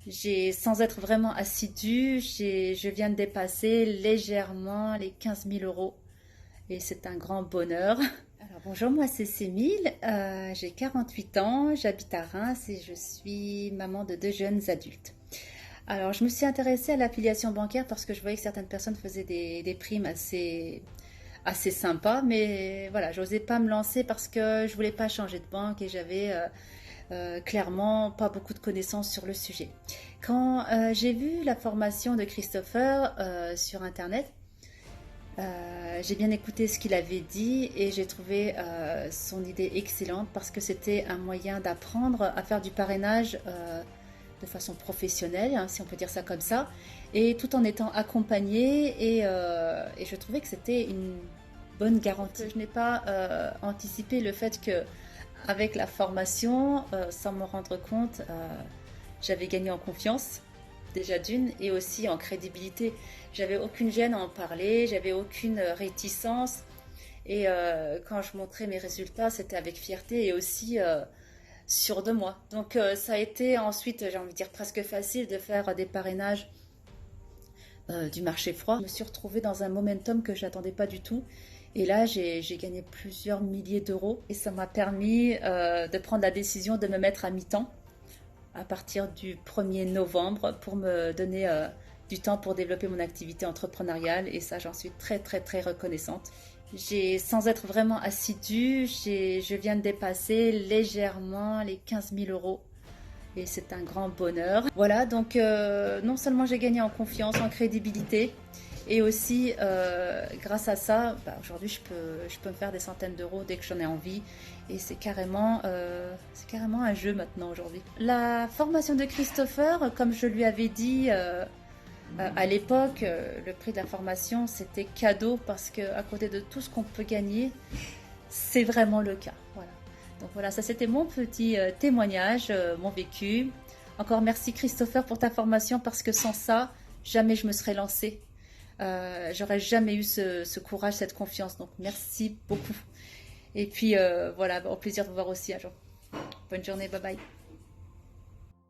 Sans être vraiment assidue, je viens de dépasser légèrement les 15 000 € et c'est un grand bonheur. Alors bonjour, moi c'est Cémile, j'ai 48 ans, j'habite à Reims et je suis maman de 2 jeunes adultes. Alors je me suis intéressée à l'affiliation bancaire parce que je voyais que certaines personnes faisaient des primes assez sympas, mais voilà, j'osais pas me lancer parce que je voulais pas changer de banque et j'avais clairement pas beaucoup de connaissances sur le sujet. Quand j'ai vu la formation de Christopher sur internet, j'ai bien écouté ce qu'il avait dit et j'ai trouvé son idée excellente parce que c'était un moyen d'apprendre à faire du parrainage de façon professionnelle, hein, si on peut dire ça comme ça, et tout en étant accompagné et je trouvais que c'était une bonne garantie. Je n'ai pas anticipé le fait que avec la formation, sans me rendre compte, j'avais gagné en confiance déjà d'une et aussi en crédibilité. J'avais aucune gêne à en parler, j'avais aucune réticence et quand je montrais mes résultats, c'était avec fierté et aussi sûre de moi. Donc ça a été ensuite, j'ai envie de dire presque facile de faire des parrainages du marché froid. Je me suis retrouvée dans un momentum que j'attendais pas du tout. Et là, j'ai gagné plusieurs milliers d'euros et ça m'a permis de prendre la décision de me mettre à mi-temps à partir du 1er novembre pour me donner du temps pour développer mon activité entrepreneuriale et ça, j'en suis très très très reconnaissante. Sans être vraiment assidue, je viens de dépasser légèrement les 15 000 € et c'est un grand bonheur. Voilà, donc non seulement j'ai gagné en confiance, en crédibilité, et aussi grâce à ça, aujourd'hui je peux me faire des centaines d'euros dès que j'en ai envie, et c'est carrément un jeu maintenant aujourd'hui. La formation de Christopher, comme je lui avais dit à l'époque, le prix de la formation c'était cadeau parce que à côté de tout ce qu'on peut gagner, c'est vraiment le cas. Voilà. Donc voilà, ça c'était mon petit témoignage, mon vécu. Encore merci Christopher pour ta formation parce que sans ça, jamais je me serais lancée. J'aurais jamais eu ce courage, cette confiance. Donc merci beaucoup. Et puis voilà, au plaisir de vous voir aussi un jour. Bonne journée, bye bye.